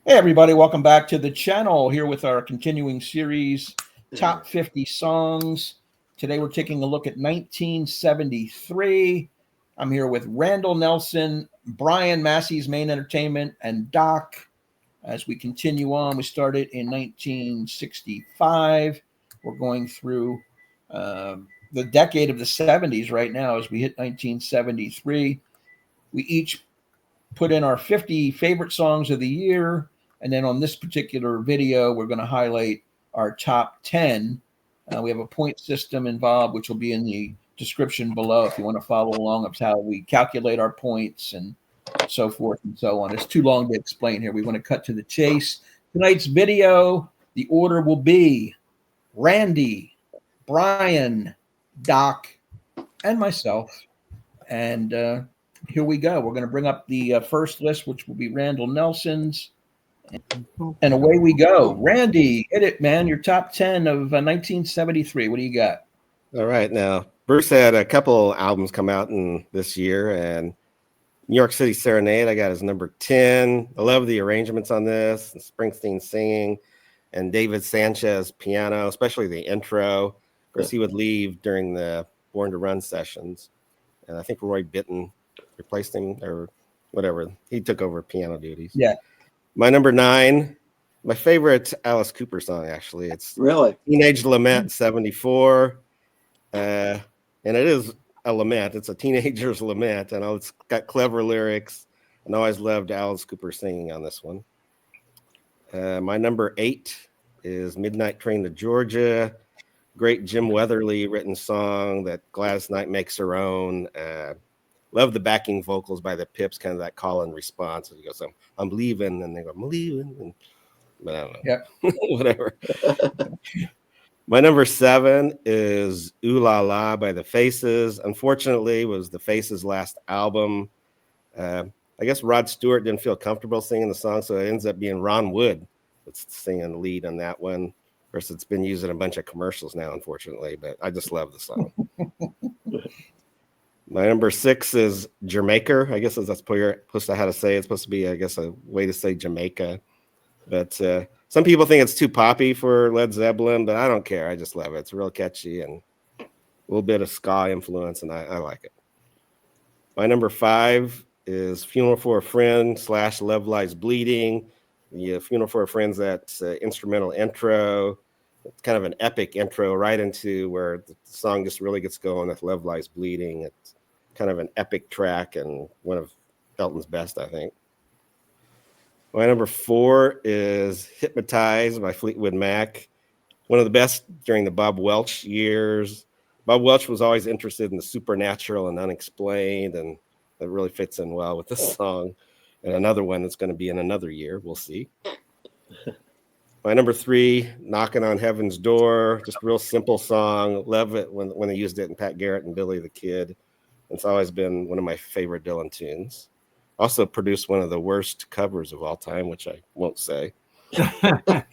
Hey everybody, welcome back to the channel here with our continuing series, Top 50 Songs. Today we're taking a look at 1973. I'm here with Randall Nelson, Brian, Massie's Main Entertainment, and Doc. As we continue on, we started in 1965. We're going through the decade of the 70s right now as we hit 1973. We each put in our 50 favorite songs of the year. And then on this particular video, we're going to highlight our top 10. We have a point system involved, which will be in the description below if you want to follow along of how we calculate our points and so forth and so on. It's too long to explain here. We want to cut to the chase. Tonight's video, the order will be Randy, Brian, Doc, and myself. And here we go. We're going to bring up the first list, which will be Randall Nelson's. And away we go. Randy, hit it, man. Your top 10 of 1973. What do you got? All right. Now, Bruce had a couple albums come out in this year, and New York City Serenade, I got as number 10. I love the arrangements on this, Springsteen singing, and David Sanchez piano, especially the intro. Of course, he would leave during the Born to Run sessions, and I think Roy Bittan replaced him or whatever. He took over piano duties. Yeah. My number 9, my favorite Alice Cooper song, actually. It's really Teenage Lament 74. And it is a lament. It's a teenager's lament. And it's got clever lyrics. And I always loved Alice Cooper singing on this one. My number 8 is Midnight Train to Georgia. Great Jim Weatherly written song that Gladys Knight makes her own. Love the backing vocals by the Pips, kind of that call and response. He goes, I'm leaving. And they go, I'm leaving. But I don't know. Yep. Whatever. My number 7 is Ooh La La by the Faces. Unfortunately, it was the Faces' last album. I guess Rod Stewart didn't feel comfortable singing the song, so it ends up being Ron Wood that's singing the lead on that one. Of course, it's been used in a bunch of commercials now, unfortunately, but I just love the song. My number 6 is Jamaica. I guess that's supposed to how to say it. It's supposed to be, I guess, a way to say Jamaica. But some people think it's too poppy for Led Zeppelin, but I don't care. I just love it. It's real catchy and a little bit of ska influence, and I like it. My number 5 is Funeral for a Friend / Love Lies Bleeding. The Funeral for a Friend's that instrumental intro. It's kind of an epic intro right into where the song just really gets going with Love Lies Bleeding. It's kind of an epic track and one of Elton's best, I think. My number 4 is Hypnotized by Fleetwood Mac. One of the best during the Bob Welch years. Bob Welch was always interested in the supernatural and unexplained, and that really fits in well with this song. And another one that's going to be in another year. We'll see. My number 3, Knocking on Heaven's Door. Just a real simple song. Love it when they used it in Pat Garrett and Billy the Kid. It's always been one of my favorite Dylan tunes. Also produced one of the worst covers of all time, which I won't say. Hi.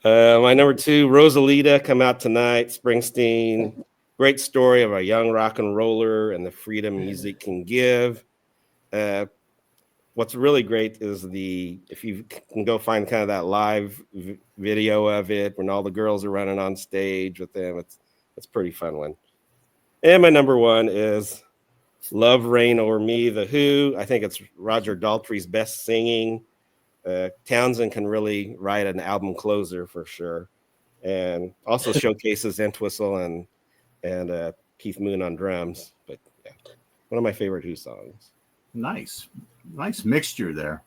My number 2, Rosalita, come out tonight. Springsteen. Great story of a young rock and roller and the freedom music can give. What's really great is if you can go find kind of that live video of it when all the girls are running on stage with them. It's a pretty fun one. And my number 1 is Love Reign O'er Me, The Who. I think it's Roger Daltrey's best singing. Townsend can really write an album closer for sure. And also showcases Entwistle and Keith Moon on drums. But yeah, one of my favorite Who songs. Nice mixture there.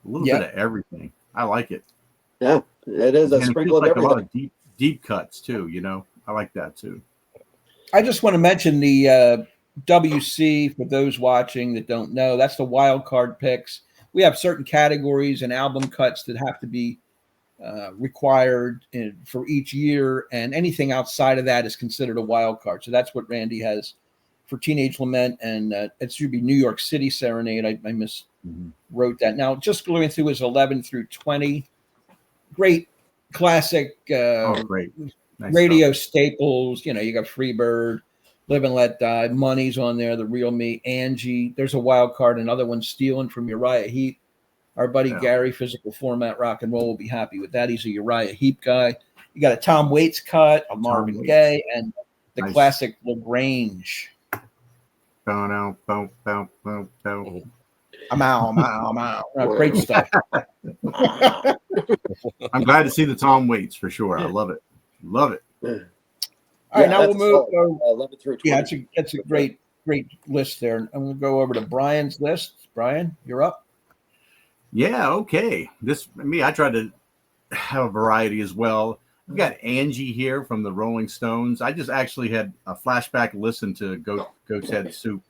A little bit of everything. I like it. Yeah, it is a sprinkle of everything. A lot of deep cuts too. I like that too. I just want to mention the WC for those watching that don't know. That's the wild card picks. We have certain categories and album cuts that have to be required for each year, and anything outside of that is considered a wild card. So that's what Randy has for Teenage Lament, and it should be New York City Serenade. I miswrote that. Now, just going through his 11 through 20, great classic great. Nice radio staples. You got Freebird, Live and Let Die. Money's on there. The Real Me. Angie. There's a wild card. Another one, Stealing from Uriah Heep. Our buddy Gary, Physical Format Rock and Roll, will be happy with that. He's a Uriah Heep guy. You got a Tom Waits cut, a Marvin Gaye, and the classic LaGrange. Bow, bow, bow, bow, bow. Great stuff. I'm glad to see the Tom Waits for sure. I love it. Love it. All right, now we'll move. 11 through 20. Yeah, that's a great list there. And we'll go over to Brian's list. Brian, you're up. Yeah, okay. I tried to have a variety as well. We've got Angie here from the Rolling Stones. I just actually had a flashback listen to Goat's Head Soup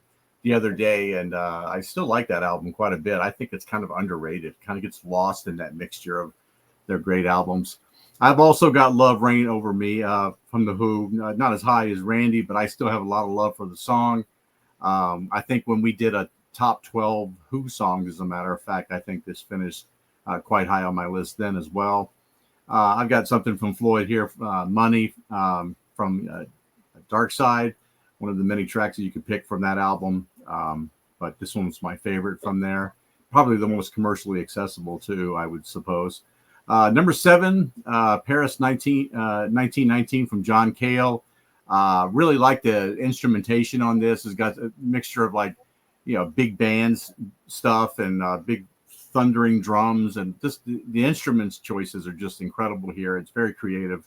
the other day, and I still like that album quite a bit. I think it's kind of underrated. Kind of gets lost in that mixture of their great albums. I've also got Love Reign Over Me from The Who. Not as high as Randy, but I still have a lot of love for the song. I think when we did a top 12 Who songs, as a matter of fact, I think this finished quite high on my list then as well. I've got something from Floyd here, Money from Dark Side, one of the many tracks that you could pick from that album. But this one's my favorite from there. Probably the most commercially accessible too, I would suppose. Number 7, Paris 1919 from John Cale. Really like the instrumentation on this. It's got a mixture of big bands stuff and big thundering drums, and just the instruments choices are just incredible here. It's very creative.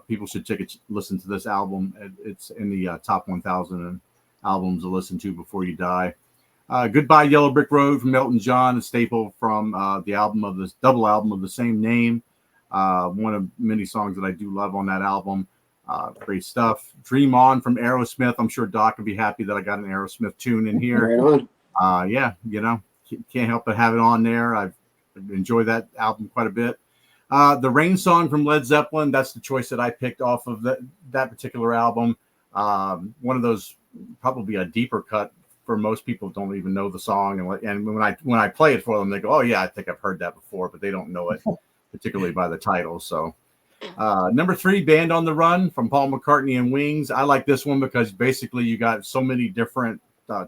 People should take a listen to this album. It's in the top 1,000 albums to listen to before you die. Goodbye Yellow Brick Road from Elton John, a staple from the double album of the same name. One of many songs that I do love on that album. Great stuff. Dream On from Aerosmith. I'm sure Doc would be happy that I got an Aerosmith tune in here. Right on. Yeah, can't help but have it on there. I've enjoyed that album quite a bit. The Rain Song from Led Zeppelin, that's the choice that I picked off of that particular album. One of those, probably a deeper cut for most people, don't even know the song. And when I play it for them, they go, oh yeah, I think I've heard that before, but they don't know it particularly by the title. So number 3, Band on the Run from Paul McCartney and Wings. I like this one because basically you got so many different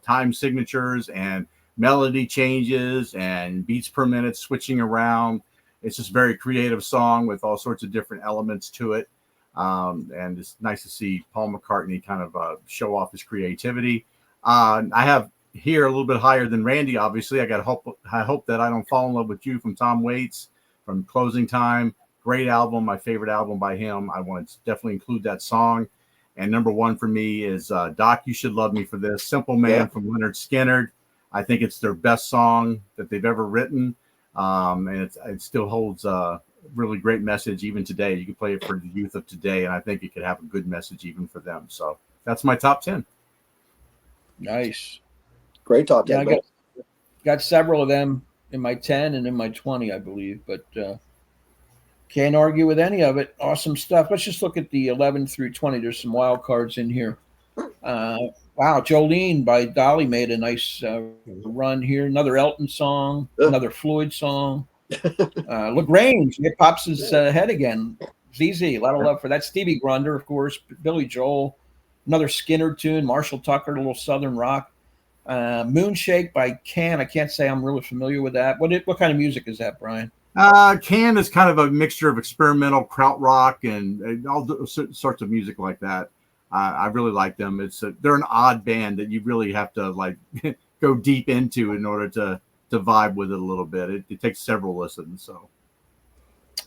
time signatures and melody changes and beats per minute switching around. It's just a very creative song with all sorts of different elements to it. And it's nice to see Paul McCartney kind of show off his creativity. I have here a little bit higher than Randy, obviously. I hope that I Don't Fall in Love with You from Tom Waits, from Closing Time. Great album, my favorite album by him. I want to definitely include that song. And number 1 for me is Doc, You Should Love Me for This. Simple Man from Lynyrd Skynyrd. I think it's their best song that they've ever written. And it still holds a really great message even today. You can play it for the youth of today, and I think it could have a good message even for them. So that's my top 10. Nice. Great top 10. Yeah, I got several of them in my 10 and in my 20, I believe, but can't argue with any of it. Awesome stuff. Let's just look at the 11 through 20. There's some wild cards in here. Wow, Jolene by Dolly made a nice run here. Another Elton song, another Floyd song. LaGrange, it pops his head again. ZZ, a lot of love for that. Stevie Wonder, of course. Billy Joel, another Skinner tune. Marshall Tucker, a little Southern rock. Moonshake by Can. I can't say I'm really familiar with that. What kind of music is that, Brian? Can is kind of a mixture of experimental krautrock and all sorts of music like that. I really like them. They're an odd band that you really have to go deep into in order to vibe with it a little bit. It takes several listens. So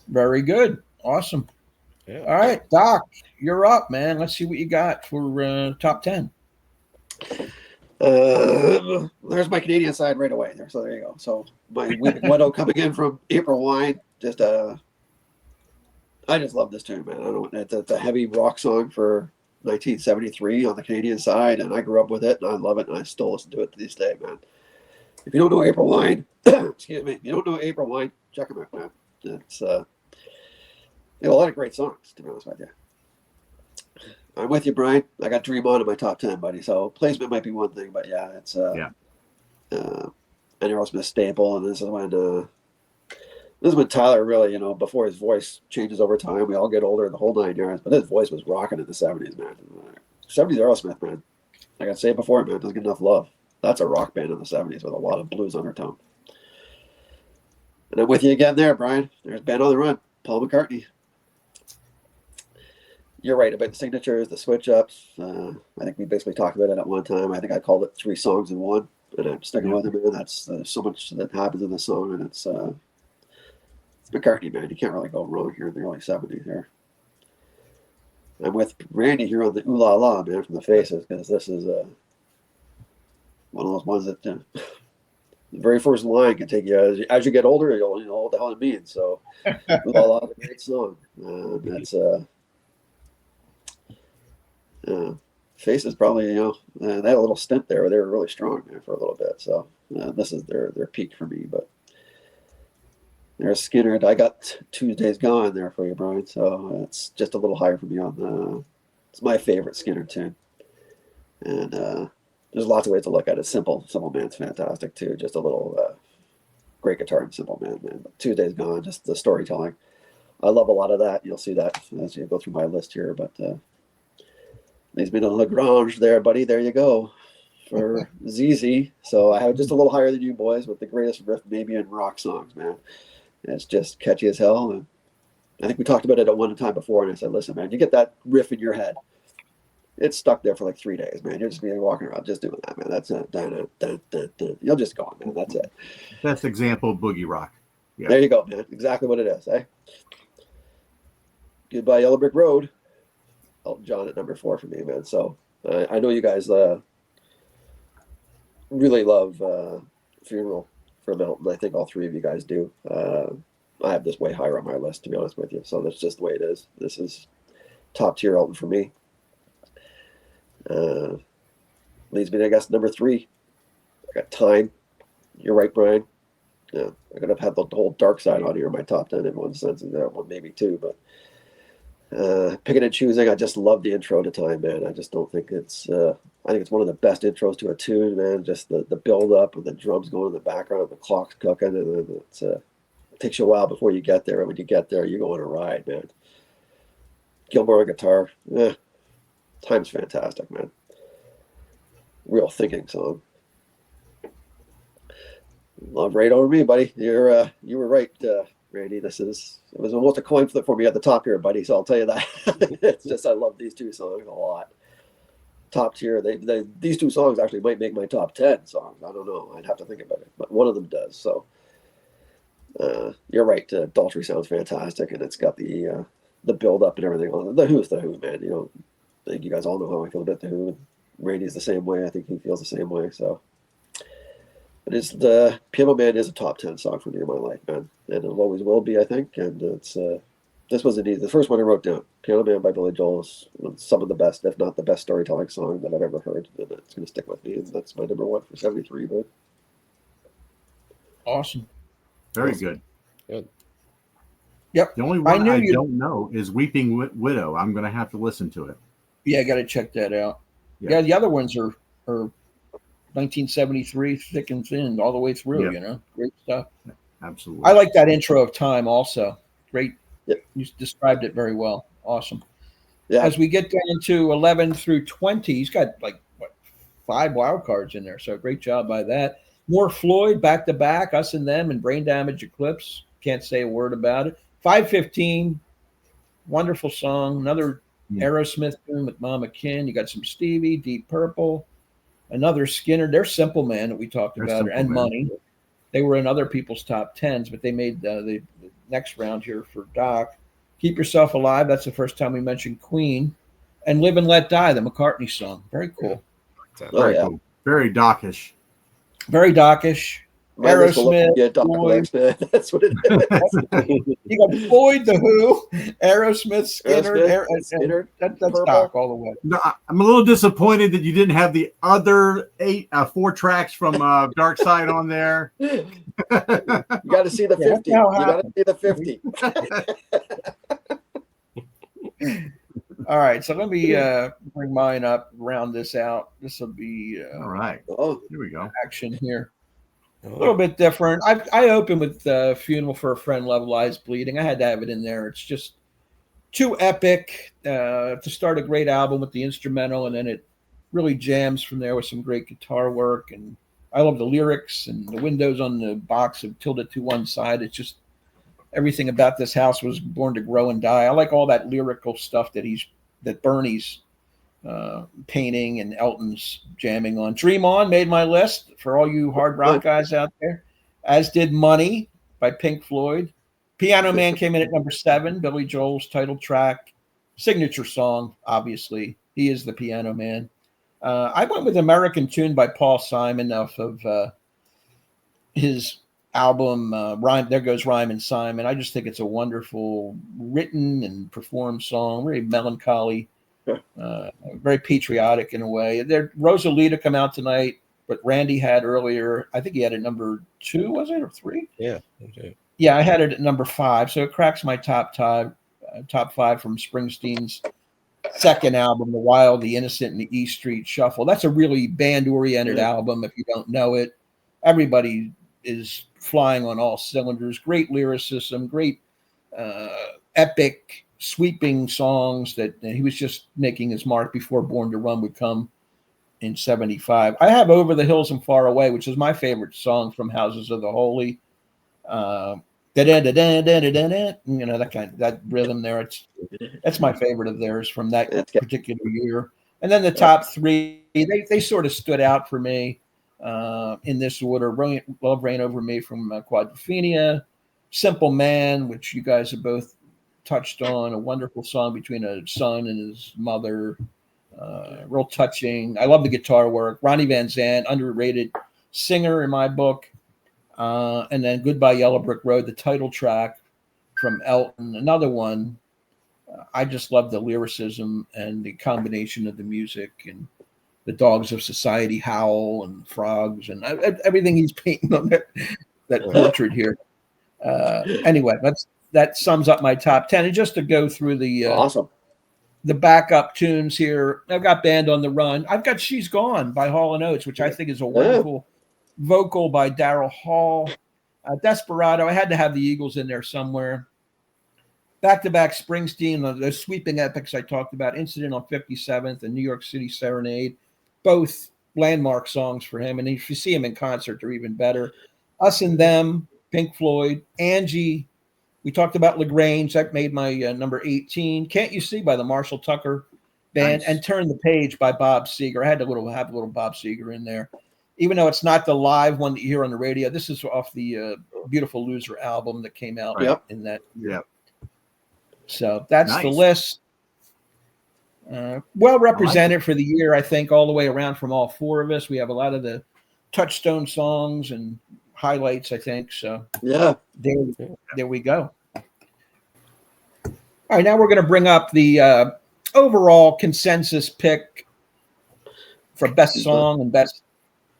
very good, awesome. Yeah. All right, Doc, you're up, man. Let's see what you got for top 10. There's my Canadian side right away there. So there you go. So my Weeping Widow coming in from April Wine. I just love this tune, man. It's a heavy rock song for 1973 on the Canadian side, and I grew up with it, and I love it, and I still listen to it to this day, man. If you don't know April Wine, excuse me, if you don't know April Wine, check them out, man. It's a lot of great songs, to be honest with you. I'm with you, Brian. I got Dream On in my top 10, buddy. So placement might be one thing, but yeah, it's an Aerosmith staple, and this is when This is when Tyler really, you know, before his voice changes over time, we all get older, the whole 9 yards. But his voice was rocking in the 70s, man. 70s Aerosmith, man. Like I said before, man, doesn't get enough love. That's a rock band in the 70s with a lot of blues undertone. And I'm with you again there, Brian. There's Band on the Run, Paul McCartney. You're right about the signatures, the switch ups. I think we basically talked about it at one time. I think I called it 3 songs in one, and I'm sticking with it, man. That's so much that happens in the song, and it's McCartney, man. You can't really go wrong here in the early 70s here. I'm with Randy here on the Ooh La La, man, from the Faces, because this is one of those ones that the very first line can take you, as you get older, you'll know what the hell it means. So Ooh La La is a great song. That's Faces probably, you know, they had a little stint there where they were really strong there for a little bit. So this is their peak for me, but there's Skinner. I got Tuesday's Gone there for you, Brian. So it's just a little higher for me on the. It's my favorite Skinner tune, and there's lots of ways to look at it. Simple Man's fantastic too. Just a little great guitar in Simple Man, man. But Tuesday's Gone, just the storytelling. I love a lot of that. You'll see that as you go through my list here. But leads me to Lagrange there, buddy. There you go for ZZ. So I have just a little higher than you boys with the greatest riff maybe in rock songs, man. It's just catchy as hell. And I think we talked about it at one time before, and I said, listen, man, you get that riff in your head. It's stuck there for like 3 days, man. You're just being walking around just doing that, man. That's it. You'll just go on, man. That's it. Best example of boogie rock. Yeah. There you go, man. Exactly what it is, eh? Goodbye, Yellow Brick Road. Elton John at number 4 for me, man. So I know you guys really love Funeral for Milton. I think all 3 of you guys do. I have this way higher on my list, to be honest with you. So that's just the way it is. This is top tier Elton for me. Leads me to, I guess, number 3. I got Time. You're right, Brian. Yeah, I could have had the whole Dark Side on here in my top 10 in one sense, and that one maybe 2, but picking and choosing, I just love the intro to Time, man. I just don't think it's I think it's one of the best intros to a tune, man. Just the build up and the drums going in the background, the clock's cooking, and then it takes you a while before you get there. And when you get there, you go on a ride, man. Gilmore on guitar, Time's fantastic, man. Real thinking song. Love right over me, buddy. You were right, Randy. It was almost a coin flip for me at the top here, buddy. So I'll tell you that. It's just I love these 2 songs a lot. Top tier. These 2 songs actually might make my top 10 songs. I don't know. I'd have to think about it, but one of them does. So you're right. Daltrey sounds fantastic, and it's got the build up and everything on it. The Who's the Who, man. You know, I think you guys all know how I feel about the Who. Randy's the same way. I think he feels the same way. So. But it's the Piano Man is a top 10 song for me in my life, man, and it always will be, I think. And it's this was indeed the first one I wrote down. Piano Man by Billy Joel is some of the best, if not the best, storytelling song that I've ever heard, and it's going to stick with me. And that's my number 1 for 73. But Awesome. Very good. Good. Yep. The only one I don't know is Weeping Widow. I'm going to have to listen to it. Yeah, I got to check that out. Yeah, the other ones are 1973, thick and thin, all the way through. Yep. You know, great stuff. Absolutely. I like that intro of Time also. Great. Yep. You described it very well. Awesome. yeah, As we get down to 11 through 20, he's got like 5 wild cards in there. So great job by that. More Floyd, Back to Back, Us and Them, and Brain Damage Eclipse. Can't say a word about it. 515, wonderful song. Another Aerosmith tune with Mama Kin. You got some Stevie, Deep Purple. Another Skinner. They're Simple Man that we talked about, and Money. They were in other people's top 10s, but they made the next round here for Doc. Keep Yourself Alive. That's the first time we mentioned Queen. And Live and Let Die, the McCartney song. Very cool. Oh, yeah. Cool. Very Dockish. Very Dockish. Aerosmith. Yeah, Floyd. That's what it is. You got Floyd, The Who, Aerosmith, Skinner. Skinner. That's Doc all the way. No, I'm a little disappointed that you didn't have the other 4 tracks from Dark Side on there. You got to see the 50. You got to see the 50. All right, so let me bring mine up, round this out. This will be all right. Oh, Here we go. action here. A little bit different. I opened with Funeral for a Friend, Love Lies Bleeding. I had to have it in there. It's just too epic to start a great album with the instrumental, and then it really jams from there with some great guitar work. And I love the lyrics, and the windows on the box have tilted to one side. It's just everything about this house was born to grow and die. I like all that lyrical stuff that Bernie's painting and Elton's jamming on. Dream On made my list for all you hard rock guys out there, as did Money by Pink Floyd. Piano Man came in at number 7, Billy Joel's title track, signature song, obviously. He is the Piano Man. I went with American Tune by Paul Simon off of his album, There Goes Rhyme and Simon. I just think it's a wonderful written and performed song, very melancholy, very patriotic in a way. Rosalita come out tonight, but Randy had earlier, I think he had it number 2, was it, or 3? Yeah. Okay. Yeah, I had it at number 5, so it cracks my top 5 from Springsteen's second album, The Wild, the Innocent, and the E Street Shuffle. That's a really band-oriented album. If you don't know it, everybody is flying on all cylinders. Great lyricism, great epic, sweeping songs that he was just making his mark before Born to Run would come in 75. I have Over the Hills and Far Away, which is my favorite song from Houses of the Holy. That rhythm there. That's my favorite of theirs from that particular year. And then the top 3, they sort of stood out for me in this order. Love Reign Over Me from Quadrophenia, Simple Man, which you guys have both touched on, a wonderful song between a son and his mother, real touching. I love the guitar work. Ronnie Van Zant, underrated singer in my book. And then Goodbye Yellow Brick Road, the title track from Elton, another one. I just love the lyricism and the combination of the music and the dogs of society howl and frogs and everything he's painting on that portrait here. Anyway, that sums up my top 10. And just to go through the backup tunes here, I've got Band on the Run. I've got She's Gone by Hall & Oates, which I think is a wonderful vocal by Daryl Hall. Desperado, I had to have the Eagles in there somewhere. Back-to-back Springsteen, those sweeping epics I talked about, Incident on 57th and New York City Serenade, both landmark songs for him. And if you see him in concert, they're even better. Us and Them, Pink Floyd, Angie. We talked about LaGrange. That made my number 18. Can't You See by the Marshall Tucker Band, and Turn the Page by Bob Seger. I had to have a little Bob Seger in there. Even though it's not the live one that you hear on the radio, this is off the Beautiful Loser album that came out in that year. Yep. So that's the list. Well represented for the year, I think, all the way around from all 4 of us. We have a lot of the touchstone songs and highlights, I think. So there we go. All right, now we're going to bring up the overall consensus pick for best song and best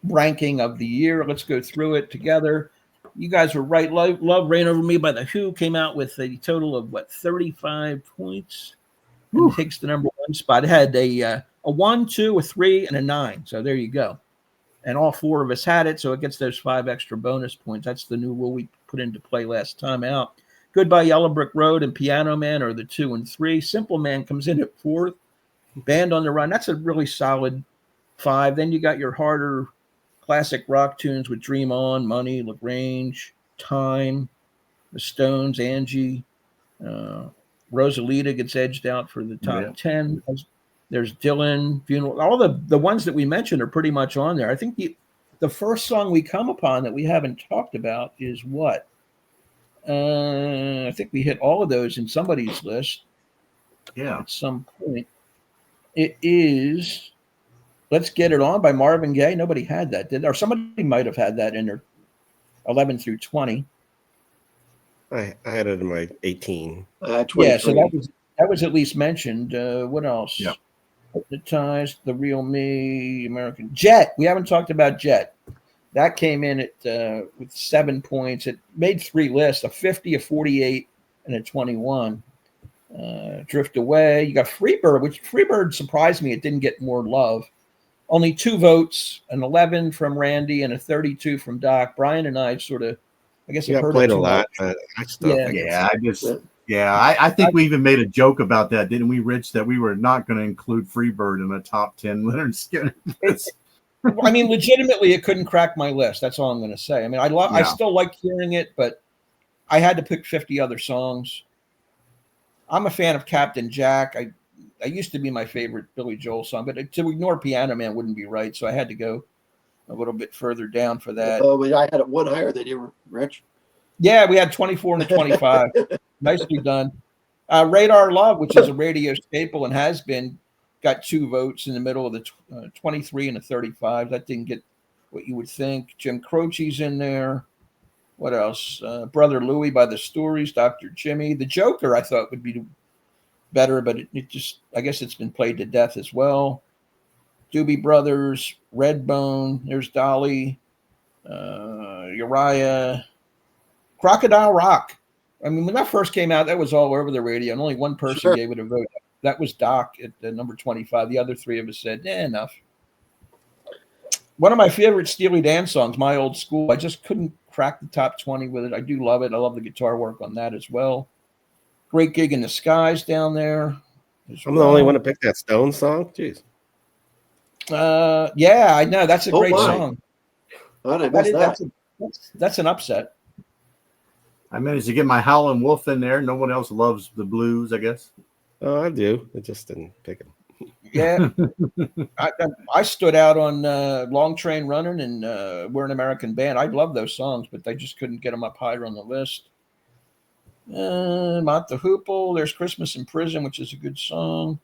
ranking of the year. Let's go through it together. You guys were right. Love Reign Over Me by The Who came out with a total of 35 points. And takes the number 1 spot. It had a 1, 2, a 3, and a 9. So there you go. And all 4 of us had it, so it gets those 5 extra bonus points. That's the new rule we put into play last time out. Goodbye Yellow Brick Road and Piano Man are the 2 and 3. Simple Man comes in at 4th. Band on the Run, that's a really solid 5. Then you got your harder classic rock tunes with Dream On, Money, LaGrange, Time, The Stones, Angie. Rosalita gets edged out for the top 10. There's Dylan, Funeral. All the ones that we mentioned are pretty much on there. I think the first song we come upon that we haven't talked about is what? I think we hit all of those in somebody's list. Yeah. At some point. It is Let's Get It On by Marvin Gaye. Nobody had that, did they? Or somebody might have had that in their 11 through 20. I had it in my 18. Yeah, so that was at least mentioned. What else? Yeah. Hypnotized, The Real Me, American Jet. We haven't talked about Jet. That came in at with 7 points. It made 3 lists: a 50, a 48, and a 21. Drift Away. You got Freebird, which Freebird surprised me. It didn't get more love. only 2 votes, an 11 from Randy and a 32 from Doc. Brian and I sort of, I guess, Yeah, have heard played it a too lot, much. but I still think Yeah, it's I think we even made a joke about that, didn't we, Rich? That we were not going to include Freebird in the top 10 Leonard Skinner. I mean, legitimately, it couldn't crack my list. That's all I'm going to say. I mean, I still like hearing it, but I had to pick 50 other songs. I'm a fan of Captain Jack. I used to be my favorite Billy Joel song, but to ignore Piano Man wouldn't be right, so I had to go a little bit further down for that. Oh, but I had it one higher than you, Rich. Yeah, we had 24 and a 25. Nicely done. Radar Love, which is a radio staple and has been, got 2 votes in the middle of the 23 and a 35. That didn't get what you would think. Jim Croce's in there. What else? Brother Louie by the Stories, Dr. Jimmy. The Joker, I thought would be better, but it just, I guess it's been played to death as well. Doobie Brothers, Redbone, there's Dolly, Uriah, Crocodile Rock. I mean, when that first came out, that was all over the radio, and only one person gave it a vote. That was Doc at the number 25. The other 3 of us said, enough. One of my favorite Steely Dan songs, My Old School. I just couldn't crack the top 20 with it. I do love it. I love the guitar work on that as well. Great Gig in the Skies down there. I'm the only one to pick that Stone song. Jeez. Yeah, I know. That's a great song. How did I miss that? That's an upset. I managed to get my Howlin' Wolf in there. No one else loves the blues, I guess. Oh, I do. I just didn't pick him. Yeah. I stood out on Long Train Running and We're an American Band. I love those songs, but they just couldn't get them up higher on the list. Mott the Hoople. There's Christmas in Prison, which is a good song.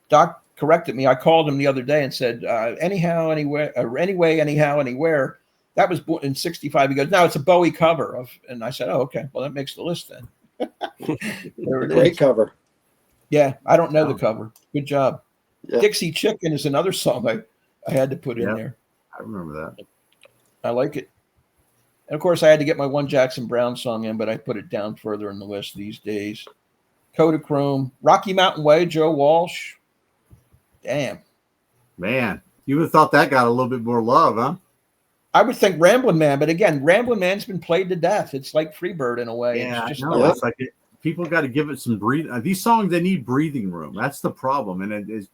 Doc corrected me. I called him the other day and said, anyhow, anywhere, or anyway, anyhow, anywhere. That was in 65. He goes, no, it's a Bowie cover of, and I said, oh, okay. Well, that makes the list then. There it Great is. cover. Yeah, I don't know the cover. Good job. Yeah. Dixie Chicken is another song I had to put in there. I remember that. I like it. And of course, I had to get my one Jackson Brown song in, but I put it down further in the list these days. Kodachrome, Rocky Mountain Way, Joe Walsh. Damn. Man, you would have thought that got a little bit more love, huh? I would think Ramblin' Man, but again, Ramblin' Man's been played to death. It's like Freebird in a way. Yeah, it's just it's like people got to give it some breathing. These songs, they need breathing room. That's the problem, and it is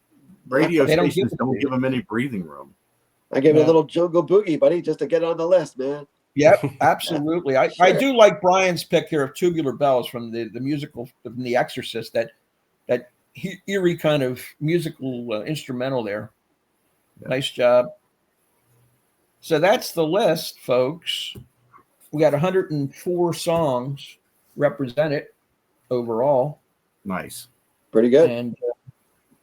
radio stations don't give them any breathing room. I gave it a little Jungle Boogie, buddy, just to get it on the list, man. Yep, absolutely. I do like Brian's pick here of Tubular Bells from the musical from The Exorcist. That eerie kind of musical instrumental there. Yeah. Nice job. So that's the list, folks. We got 104 songs represented overall. Nice. Pretty good. And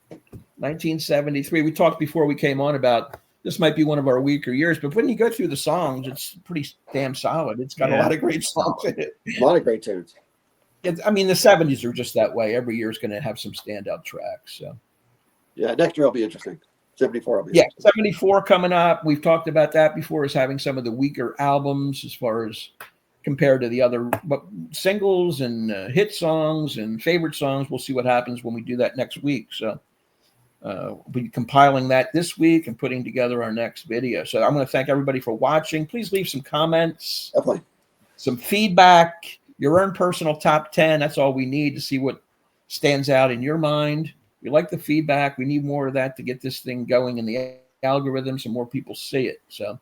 1973, we talked before we came on about this might be one of our weaker years, but when you go through the songs, it's pretty damn solid. It's got a lot of great songs in it. A lot of great tunes. I mean, the 70s are just that way. Every year is going to have some standout tracks. So, yeah, next year will be interesting. 74 will be interesting. 74 coming up. We've talked about that before as having some of the weaker albums as far as compared to the other singles and hit songs and favorite songs. We'll see what happens when we do that next week. So we'll be compiling that this week and putting together our next video. So I'm going to thank everybody for watching. Please leave some comments, some feedback, your own personal top 10. That's all we need to see what stands out in your mind. We like the feedback. We need more of that to get this thing going in the algorithm so more people see it. So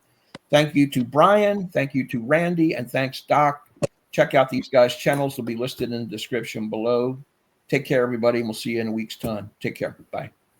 thank you to Brian. Thank you to Randy. And thanks, Doc. Check out these guys' channels. They'll be listed in the description below. Take care, everybody, and we'll see you in a week's time. Take care. Bye.